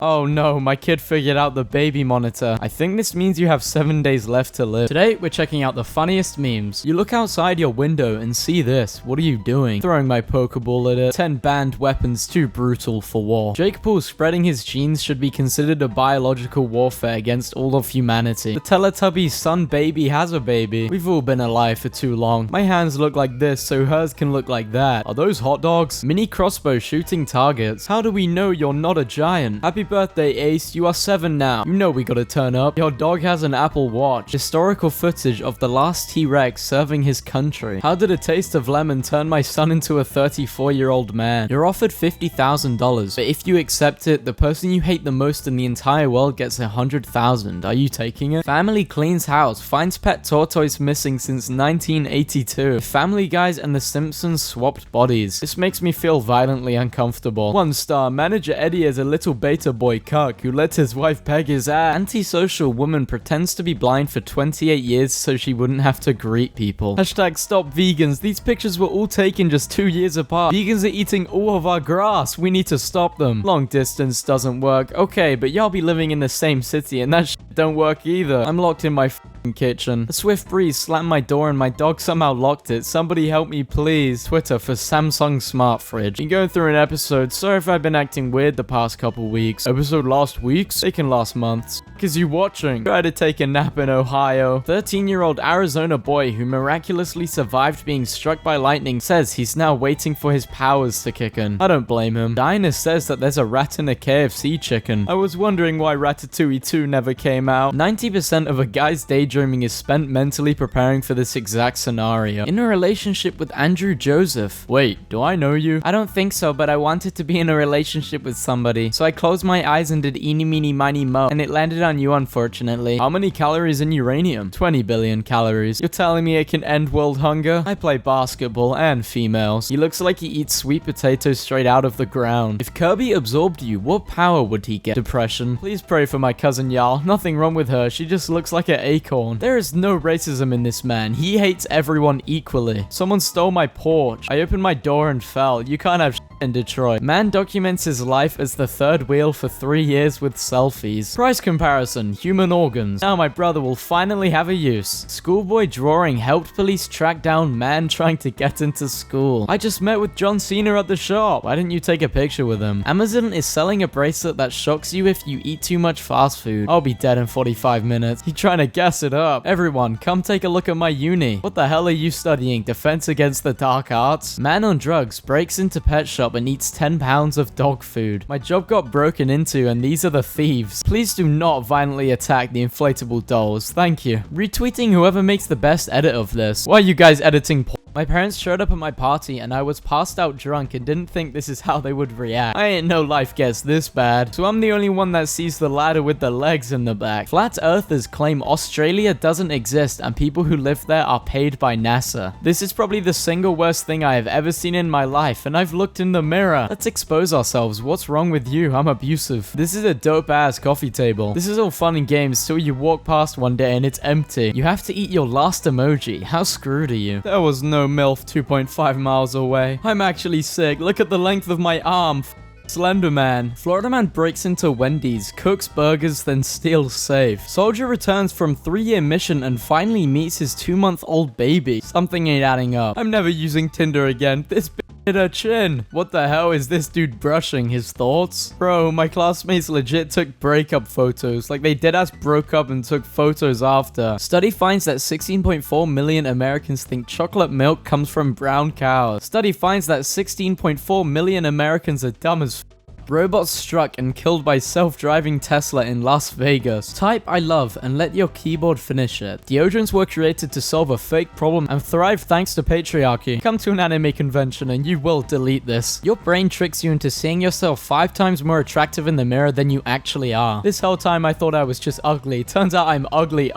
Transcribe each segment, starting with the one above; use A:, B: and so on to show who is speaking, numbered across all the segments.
A: Oh no, my kid figured out the baby monitor. I think this means you have 7 days left to live. Today, we're checking out the funniest memes. You look outside your window and see this. What are you doing? Throwing my Pokeball at it. 10 banned weapons too brutal for war. Jake Paul spreading his genes should be considered a biological warfare against all of humanity. The Teletubby's son baby has a baby. We've all been alive for too long. My hands look like this, so hers can look like that. Are those hot dogs? Mini crossbow shooting targets. How do we know you're not a giant? Happy birthday, Ace. You are 7 now. You know we gotta turn up. Your dog has an Apple Watch. Historical footage of the last T-Rex serving his country. How did a taste of lemon turn my son into a 34-year-old man? You're offered $50,000, but if you accept it, the person you hate the most in the entire world gets $100,000. Are you taking it? Family cleans house. Finds pet tortoise missing since 1982. Family Guys and The Simpsons swapped bodies. This makes me feel violently uncomfortable. 1 star. Manager Eddie is a little beta boy cuck who let his wife peg his ass. Antisocial woman pretends to be blind for 28 years so she wouldn't have to greet people. Hashtag stop vegans. These pictures were all taken just 2 years apart. Vegans are eating all of our grass. We need to stop them. Long distance doesn't work. Okay, but y'all be living in the same city and that shit don't work either. I'm locked in my kitchen. A swift breeze slammed my door and my dog somehow locked it. Somebody help me please. Twitter for Samsung smart fridge. Been going through an episode. Sorry if I've been acting weird the past couple weeks. Episode last week's? They can last months. Cause you watching. Try to take a nap in Ohio. 13-year-old Arizona boy who miraculously survived being struck by lightning says he's now waiting for his powers to kick in. I don't blame him. Dinah says that there's a rat in a KFC chicken. I was wondering why Ratatouille 2 never came out. 90% of a guy's daydreaming is spent mentally preparing for this exact scenario. In a relationship with Andrew Joseph. Wait, do I know you? I don't think so, but I wanted to be in a relationship with somebody. So I closed my eyes and did eeny meeny miny mo, and it landed on you unfortunately. How many calories in uranium? 20 billion calories. You're telling me it can end world hunger? I play basketball and females. He looks like he eats sweet potatoes straight out of the ground. If Kirby absorbed you, what power would he get? Depression. Please pray for my cousin y'all. Nothing wrong with her. She just looks like an acorn. There is no racism in this man. He hates everyone equally. Someone stole my porch. I opened my door and fell. You can't have in Detroit. Man documents his life as the third wheel for 3 years with selfies. Price comparison. Human organs. Now my brother will finally have a use. Schoolboy drawing helped police track down man trying to get into school. I just met with John Cena at the shop. Why didn't you take a picture with him? Amazon is selling a bracelet that shocks you if you eat too much fast food. I'll be dead in 45 minutes. You trying to gas it up. Everyone, come take a look at my uni. What the hell are you studying? Defense against the dark arts? Man on drugs breaks into pet shop and eats 10 pounds of dog food. My job got broken into and these are the thieves. Please do not violently attack the inflatable dolls. Thank you. Retweeting whoever makes the best edit of this. Why are you guys editing porn? My parents showed up at my party and I was passed out drunk and didn't think this is how they would react. I ain't know life gets this bad. So I'm the only one that sees the ladder with the legs in the back. Flat earthers claim Australia doesn't exist and people who live there are paid by NASA. This is probably the single worst thing I have ever seen in my life and I've looked in the mirror. Let's expose ourselves. What's wrong with you? I'm abusive. This is a dope ass coffee table. This is all fun and games till you walk past one day and it's empty. You have to eat your last emoji. How screwed are you? There was no MILF 2.5 miles away. I'm actually sick. Look at the length of my arm. Slender Man. Florida man breaks into Wendy's, cooks burgers, then steals safe. Soldier returns from 3-year mission and finally meets his 2-month-old baby. Something ain't adding up. I'm never using Tinder again. This bitch hit her chin. What the hell is this dude brushing? His thoughts? Bro, my classmates legit took breakup photos. Like they deadass broke up and took photos after. Study finds that 16.4 million Americans think chocolate milk comes from brown cows. Study finds that 16.4 million Americans are dumb as robots struck and killed by self-driving Tesla in Las Vegas. Type I love and let your keyboard finish it. Deodorants were created to solve a fake problem and thrive thanks to patriarchy. Come to an anime convention and you will delete this. Your brain tricks you into seeing yourself 5 times more attractive in the mirror than you actually are. This whole time I thought I was just ugly. Turns out I'm ugly.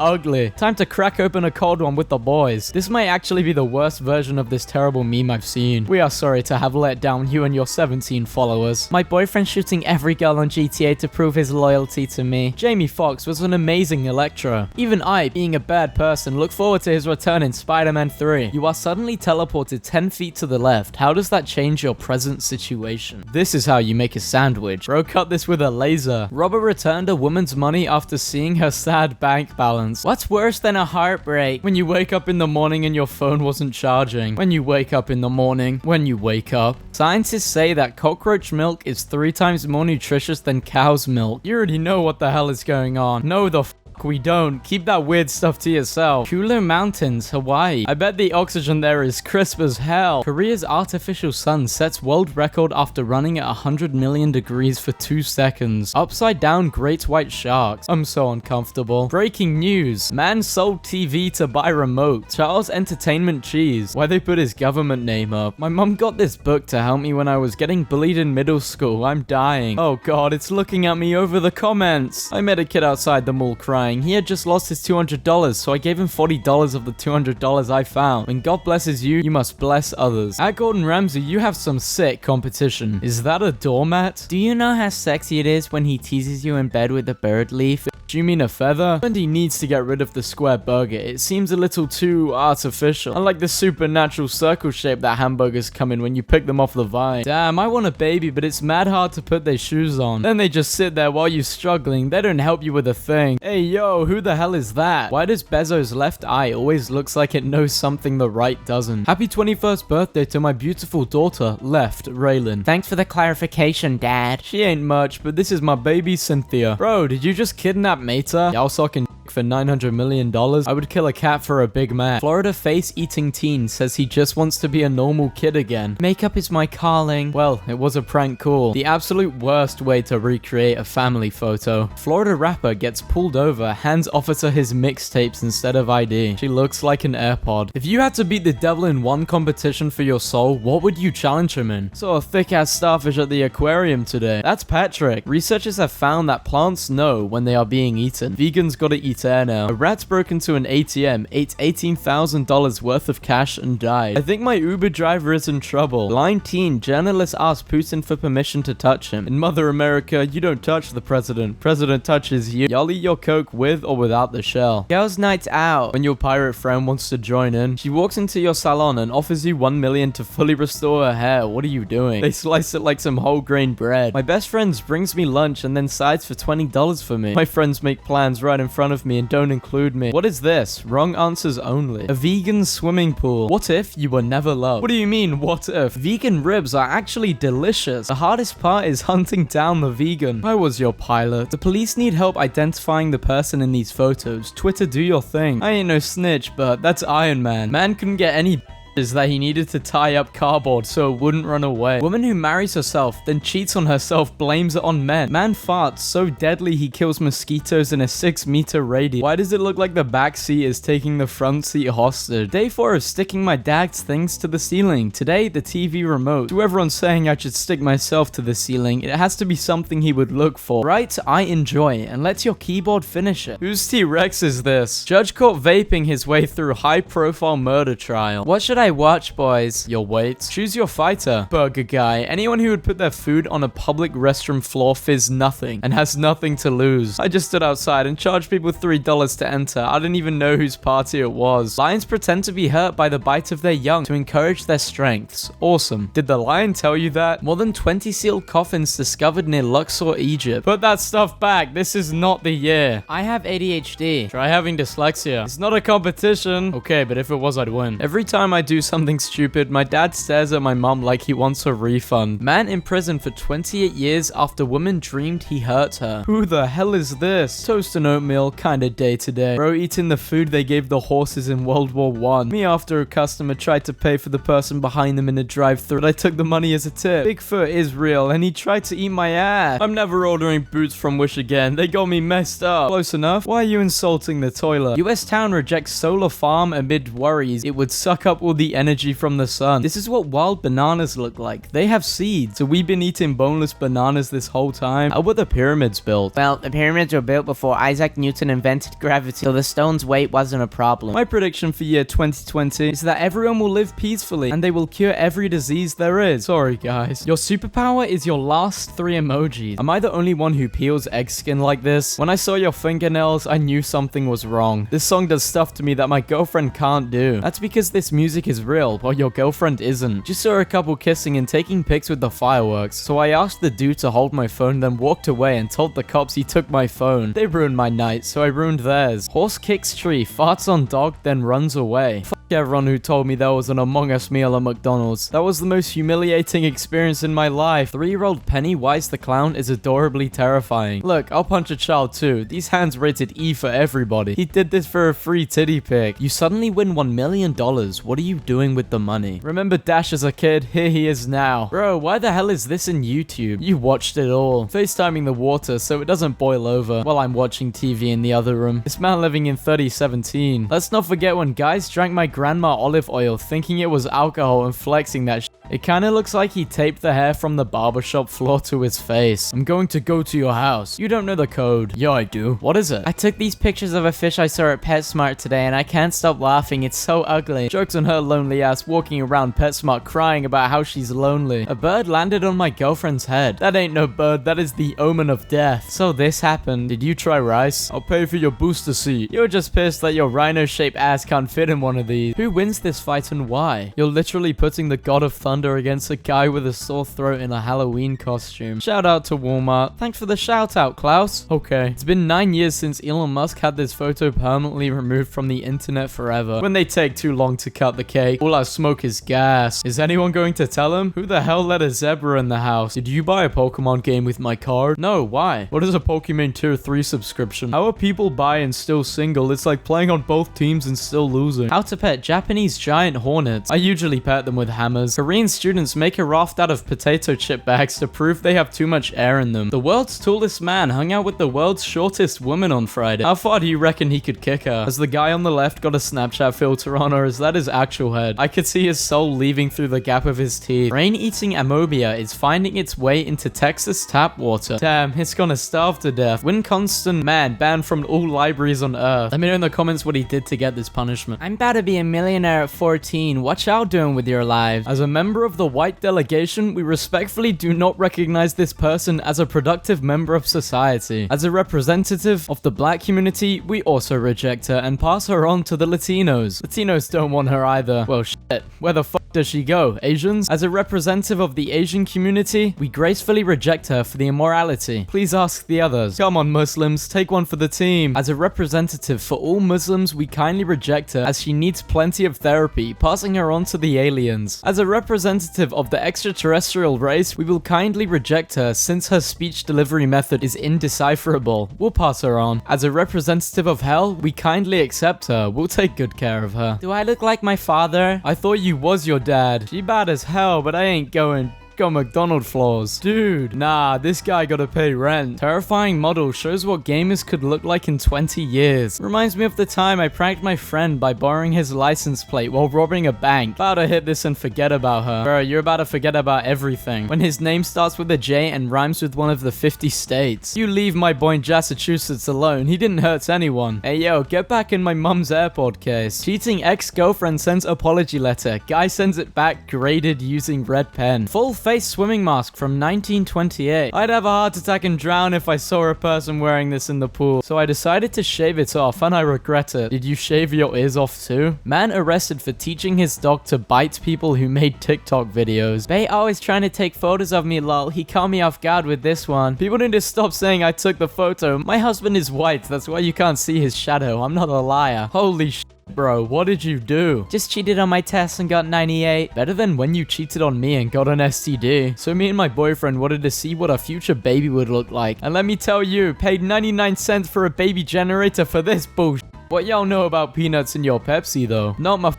A: Time to crack open a cold one with the boys. This might actually be the worst version of this terrible meme I've seen. We are sorry to have let down you and your 17 followers. My boyfriend boyfriend shooting every girl on GTA to prove his loyalty to me. Jamie Foxx was an amazing Electro. Even I, being a bad person, look forward to his return in Spider-Man 3. You are suddenly teleported 10 feet to the left. How does that change your present situation? This is how you make a sandwich. Bro, cut this with a laser. Robert returned a woman's money after seeing her sad bank balance. What's worse than a heartbreak? When you wake up in the morning and your phone wasn't charging. When you wake up in the morning. When you wake up. Scientists say that cockroach milk is 3 times more nutritious than cow's milk. You already know what the hell is going on. No, the we don't. Keep that weird stuff to yourself. Cooler Mountains, Hawaii. I bet the oxygen there is crisp as hell. Korea's artificial sun sets world record after running at 100 million degrees for 2 seconds. Upside down great white sharks. I'm so uncomfortable. Breaking news. Man sold TV to buy remote. Charles Entertainment Cheese. Why they put his government name up. My mom got this book to help me when I was getting bullied in middle school. I'm dying. Oh god, it's looking at me over the comments. I met a kid outside the mall crying. He had just lost his $200, so I gave him $40 of the $200 I found. When God blesses you, you must bless others. At Gordon Ramsay, you have some sick competition. Is that a doormat? Do you know how sexy it is when he teases you in bed with a bird leaf? Do you mean a feather? Wendy needs to get rid of the square burger. It seems a little too artificial. Unlike the supernatural circle shape that hamburgers come in when you pick them off the vine. Damn, I want a baby, but it's mad hard to put their shoes on. Then they just sit there while you're struggling. They don't help you with a thing. Hey, yo, who the hell is that? Why does Bezos' left eye always looks like it knows something the right doesn't? Happy 21st birthday to my beautiful daughter, Left, Raylan. Thanks for the clarification, Dad. She ain't much, but this is my baby, Cynthia. Bro, did you just kidnap Meta? Y'all sucking for $900 million? I would kill a cat for a Big Mac. Florida face-eating teen says he just wants to be a normal kid again. Makeup is my calling. Well, it was a prank call. The absolute worst way to recreate a family photo. Florida rapper gets pulled over, hands officer his mixtapes instead of ID. She looks like an AirPod. If you had to beat the devil in one competition for your soul, what would you challenge him in? Saw a thick-ass starfish at the aquarium today. That's Patrick. Researchers have found that plants know when they are being eaten. Vegans gotta eat air now. A rat broke into an ATM, ate $18,000 worth of cash and died. I think my Uber driver is in trouble. Blind teen journalist asked Putin for permission to touch him. In Mother America, you don't touch the president. President touches you. Y'all eat your Coke with or without the shell. Girls' night out. When your pirate friend wants to join in, she walks into your salon and offers you $1 million to fully restore her hair. What are you doing? They slice it like some whole grain bread. My best friend brings me lunch and then sides for $20 for me. My friends make plans right in front of me and don't include me. What is this? Wrong answers only. A vegan swimming pool. What if you were never loved? What do you mean, what if? Vegan ribs are actually delicious. The hardest part is hunting down the vegan. I was your pilot. The police need help identifying the person in these photos. Twitter, do your thing. I ain't no snitch, but that's Iron Man. Man couldn't get any is that he needed to tie up cardboard so it wouldn't run away. Woman who marries herself, then cheats on herself, blames it on men. Man farts so deadly he kills mosquitoes in a 6-meter radius. Why does it look like the back seat is taking the front seat hostage? Day 4 of sticking my dad's things to the ceiling. Today, the TV remote. To everyone saying I should stick myself to the ceiling, it has to be something he would look for. Right? I enjoy, and let your keyboard finish it. Whose T-Rex is this? Judge caught vaping his way through high-profile murder trial. What should I watch, boys? Your weights. Choose your fighter. Burger guy. Anyone who would put their food on a public restroom floor fizz nothing and has nothing to lose. I just stood outside and charged people $3 to enter. I didn't even know whose party it was. Lions pretend to be hurt by the bite of their young to encourage their strengths. Awesome. Did the lion tell you that? More than 20 sealed coffins discovered near Luxor, Egypt. Put that stuff back. This is not the year. I have ADHD. Try having dyslexia. It's not a competition. Okay, but if it was, I'd win. Every time I do something stupid, my dad stares at my mom like he wants a refund. Man in prison for 28 years after woman dreamed he hurt her. Who the hell is this? Toast and oatmeal, kinda day to day. Bro eating the food they gave the horses in World War I. Me after a customer tried to pay for the person behind them in a drive-thru, but I took the money as a tip. Bigfoot is real and he tried to eat my ass. I'm never ordering boots from Wish again. They got me messed up. Close enough? Why are you insulting the toilet? US town rejects solar farm amid worries it would suck up all the the energy from the sun. This is what wild bananas look like. They have seeds. So we've been eating boneless bananas this whole time. How were the pyramids built?
B: Well, the pyramids were built before Isaac Newton invented gravity, so the stone's weight wasn't a problem.
A: My prediction for year 2020 is that everyone will live peacefully and they will cure every disease there is. Sorry guys. Your superpower is your last 3 emojis. Am I the only one who peels egg skin like this? When I saw your fingernails, I knew something was wrong. This song does stuff to me that my girlfriend can't do. That's because this music is real, while your girlfriend isn't. Just saw a couple kissing and taking pics with the fireworks, so I asked the dude to hold my phone, then walked away and told the cops he took my phone. They ruined my night, so I ruined theirs. Horse kicks tree, farts on dog, then runs away. Everyone who told me there was an Among Us meal at McDonald's. That was the most humiliating experience in my life. 3-year-old Pennywise the clown is adorably terrifying. Look, I'll punch a child too. These hands rated E for everybody. He did this for a free titty pic. You suddenly win $1 million. What are you doing with the money? Remember Dash as a kid? Here he is now. Bro, why the hell is this in YouTube? You watched it all. FaceTiming the water so it doesn't boil over while I'm watching TV in the other room. This man living in 3017. Let's not forget when guys drank my grandma olive oil thinking it was alcohol and flexing that shit. It kinda looks like he taped the hair from the barbershop floor to his face. I'm going to go to your house. You don't know the code. Yeah, I do. What is it?
B: I took these pictures of a fish I saw at PetSmart today and I can't stop laughing. It's so ugly.
A: Jokes on her lonely ass walking around PetSmart crying about how she's lonely. A bird landed on my girlfriend's head. That ain't no bird. That is the omen of death. So this happened. Did you try rice? I'll pay for your booster seat. You're just pissed that your rhino-shaped ass can't fit in one of these. Who wins this fight and why? You're literally putting the god of thunder against a guy with a sore throat in a Halloween costume. Shout out to Walmart. Thanks for the shout out, Klaus. Okay. It's been 9 years since Elon Musk had this photo permanently removed from the internet forever. When they take too long to cut the cake, all I smoke is gas. Is anyone going to tell him? Who the hell let a zebra in the house? Did you buy a Pokemon game with my card? No, why? What is a Pokemon Tier 3 subscription? How are people buy and still single? It's like playing on both teams and still losing. How to pet Japanese giant hornets. I usually pet them with hammers. Korean students make a raft out of potato chip bags to prove they have too much air in them. The world's tallest man hung out with the world's shortest woman on Friday. How far do you reckon he could kick her? Has the guy on the left got a Snapchat filter on, or is that his actual head? I could see his soul leaving through the gap of his teeth. Brain-eating amobia is finding its way into Texas tap water. Damn, it's gonna starve to death. Win constant man banned from all libraries on earth. Let me know in the comments what he did to get this punishment.
B: I'm about to be a millionaire at 14. What y'all doing with your lives?
A: As a member of the white delegation, we respectfully do not recognize this person as a productive member of society. As a representative of the black community, we also reject her and pass her on to the Latinos. Latinos don't want her either. Well, shit. Where the fuck does she go? Asians? As a representative of the Asian community, we gracefully reject her for the immorality. Please ask the others. Come on, Muslims, take one for the team. As a representative for all Muslims, we kindly reject her as she needs plenty of therapy, passing her on to the aliens. As a representative of the extraterrestrial race, we will kindly reject her since her speech delivery method is indecipherable. We'll pass her on. As a representative of hell, we kindly accept her. We'll take good care of her.
B: Do I look like my father?
A: I thought you was your dad. She bad as hell, but I ain't going McDonald's floors. Dude, nah, this guy gotta pay rent. Terrifying model shows what gamers could look like in 20 years. Reminds me of the time I pranked my friend by borrowing his license plate while robbing a bank. About to hit this and forget about her. Bro, you're about to forget about everything. When his name starts with a J and rhymes with one of the 50 states. You leave my boy in Massachusetts alone. He didn't hurt anyone. Hey yo, get back in my mum's AirPod case. Cheating ex-girlfriend sends apology letter. Guy sends it back graded using red pen. Full face swimming mask from 1928. I'd have a heart attack and drown if I saw a person wearing this in the pool. So I decided to shave it off and I regret it. Did you shave your ears off too? Man arrested for teaching his dog to bite people who made TikTok videos. They always trying to take photos of me, lol. He caught me off guard with this one. People need to stop saying I took the photo. My husband is white. That's why you can't see his shadow. I'm not a liar. Holy shit. Bro, what did you do?
B: Just cheated on my test and got 98.
A: Better than when you cheated on me and got an STD. So me and my boyfriend wanted to see what our future baby would look like. And let me tell you, paid 99 cents for a baby generator for this bullshit. What y'all know about peanuts in your Pepsi though? Not my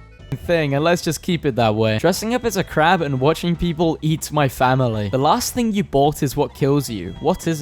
A: thing, and let's just keep it that way. Dressing up as a crab and watching people eat my family. The last thing you bought is what kills you. What is it?